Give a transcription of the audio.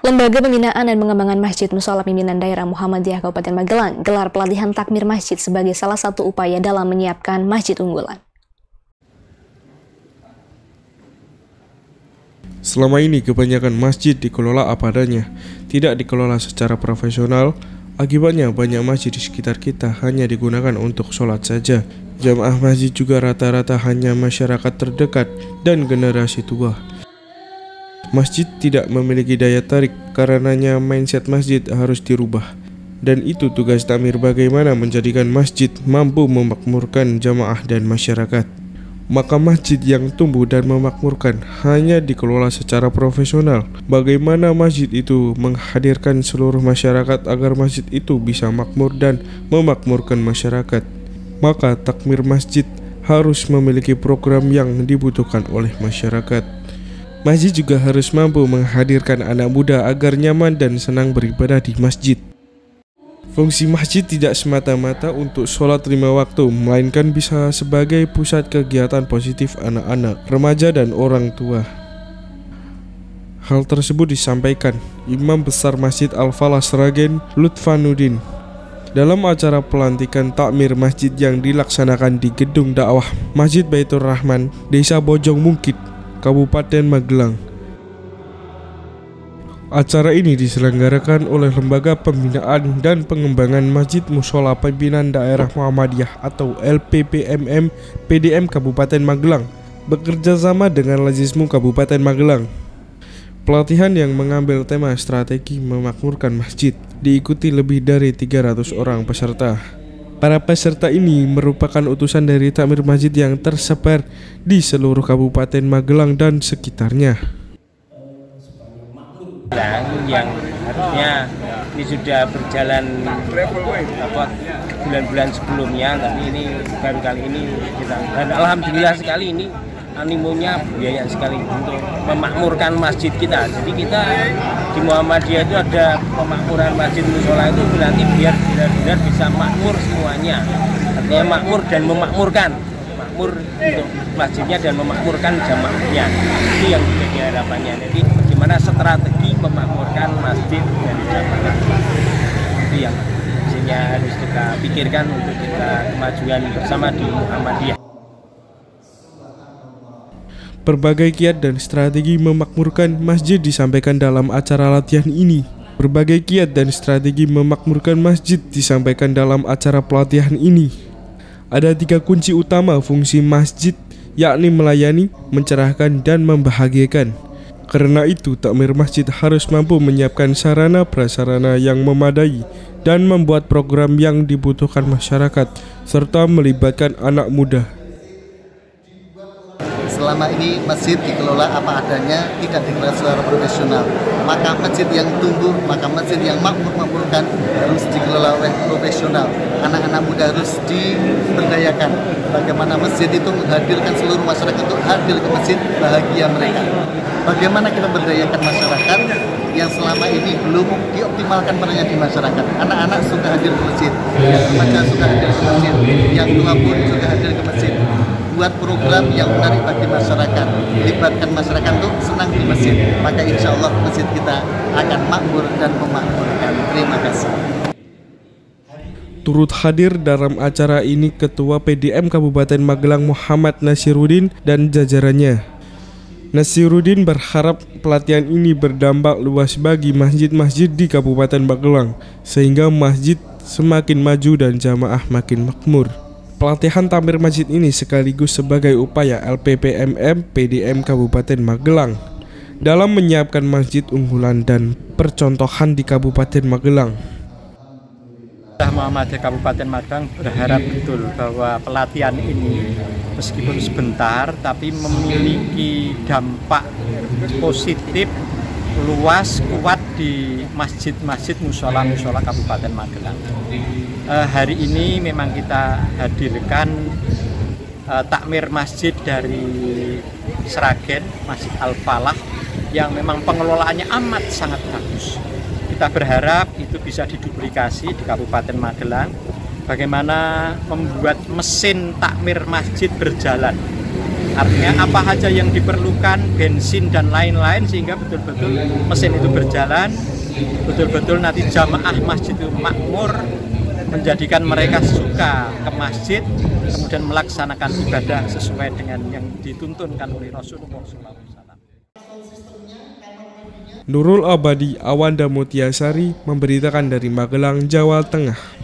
Lembaga Pembinaan dan Pengembangan Masjid Mushola Pimpinan Daerah Muhammadiyah Kabupaten Magelang gelar pelatihan takmir masjid sebagai salah satu upaya dalam menyiapkan masjid unggulan. Selama ini kebanyakan masjid dikelola apa adanya, tidak dikelola secara profesional. Akibatnya banyak masjid di sekitar kita hanya digunakan untuk sholat saja. Jamaah masjid juga rata-rata hanya masyarakat terdekat dan generasi tua. Masjid tidak memiliki daya tarik, karenanya mindset masjid harus dirubah. Dan itu tugas takmir, bagaimana menjadikan masjid mampu memakmurkan jamaah dan masyarakat. Maka masjid yang tumbuh dan memakmurkan hanya dikelola secara profesional. Bagaimana masjid itu menghadirkan seluruh masyarakat agar masjid itu bisa makmur dan memakmurkan masyarakat. Maka takmir masjid harus memiliki program yang dibutuhkan oleh masyarakat. Masjid juga harus mampu menghadirkan anak muda agar nyaman dan senang beribadah di masjid. Fungsi masjid tidak semata-mata untuk sholat 5 waktu, melainkan bisa sebagai pusat kegiatan positif anak-anak, remaja, dan orang tua. Hal tersebut disampaikan Imam Besar Masjid Al-Falah Sragen, Lutfanuddin, dalam acara pelantikan takmir masjid yang dilaksanakan di Gedung Dakwah Masjid Baitur Rahman, Desa Bojong Mungkit, Kabupaten Magelang. Acara ini diselenggarakan oleh Lembaga Pembinaan dan Pengembangan Masjid Mushola Pimpinan Daerah Muhammadiyah atau LPPMM PDM Kabupaten Magelang bekerja sama dengan Lazismu Kabupaten Magelang. Pelatihan yang mengambil tema strategi memakmurkan masjid diikuti lebih dari 300 orang peserta. Para peserta ini merupakan utusan dari takmir masjid yang tersebar di seluruh Kabupaten Magelang dan sekitarnya. Yang harusnya ini sudah berjalan bulan-bulan sebelumnya, tapi ini baru kali ini kita, dan alhamdulillah sekali ini animonya banyak sekali untuk memakmurkan masjid kita. Jadi kita di Muhammadiyah itu ada pemakmuran masjid mushola itu berarti biar benar-benar bisa makmur semuanya. Artinya makmur dan memakmurkan, makmur untuk masjidnya dan memakmurkan jamaahnya. Itu yang menjadi harapannya. Jadi bagaimana strategi memakmurkan masjid dari jamaah. Itu yang harus kita pikirkan untuk kita kemajuan bersama di Muhammadiyah. Berbagai kiat dan strategi memakmurkan masjid disampaikan dalam acara latihan ini. Berbagai kiat dan strategi memakmurkan masjid disampaikan dalam acara pelatihan ini. Ada 3 kunci utama fungsi masjid, yakni melayani, mencerahkan, dan membahagiakan. Karena itu, takmir masjid harus mampu menyiapkan sarana prasarana yang memadai dan membuat program yang dibutuhkan masyarakat, serta melibatkan anak muda. Selama ini masjid dikelola apa adanya, tidak dikelola secara profesional. Maka masjid yang tumbuh, maka masjid yang makmurkan harus dikelola oleh profesional. Anak-anak muda harus diberdayakan. Bagaimana masjid itu menghadirkan seluruh masyarakat untuk hadir ke masjid, bahagia mereka. Bagaimana kita berdayakan masyarakat yang selama ini belum dioptimalkan perannya di masyarakat. Anak-anak suka hadir ke masjid, yang remaja suka hadir ke masjid, yang tua pun suka hadir ke masjid. Buat program yang menarik bagi masyarakat, libatkan masyarakat untuk senang di masjid, maka insya Allah masjid kita akan makmur dan memakmurkan. Terima kasih. Turut hadir dalam acara ini Ketua PDM Kabupaten Magelang Muhammad Nasiruddin dan jajarannya. Nasiruddin berharap pelatihan ini berdampak luas bagi masjid-masjid di Kabupaten Magelang, sehingga masjid semakin maju dan jamaah makin makmur. Pelatihan takmir masjid ini sekaligus sebagai upaya LPPMM PDM Kabupaten Magelang dalam menyiapkan masjid unggulan dan percontohan di Kabupaten Magelang. Muhammadiyah Kabupaten Magelang berharap betul bahwa pelatihan ini meskipun sebentar tapi memiliki dampak positif luas kuat di masjid-masjid mushola Kabupaten Magelang. Hari ini memang kita hadirkan takmir masjid dari Sragen, Masjid Al-Falah, yang memang pengelolaannya amat sangat bagus. Kita berharap itu bisa diduplikasi di Kabupaten Magelang, bagaimana membuat mesin takmir masjid berjalan. Artinya apa saja yang diperlukan, bensin dan lain-lain, sehingga betul-betul mesin itu berjalan, betul-betul nanti jamaah masjid itu makmur, menjadikan mereka suka ke masjid, kemudian melaksanakan ibadah sesuai dengan yang dituntunkan oleh Rasulullah SAW. Nurul Abadi, Awanda Mutiasari memberitakan dari Magelang, Jawa Tengah.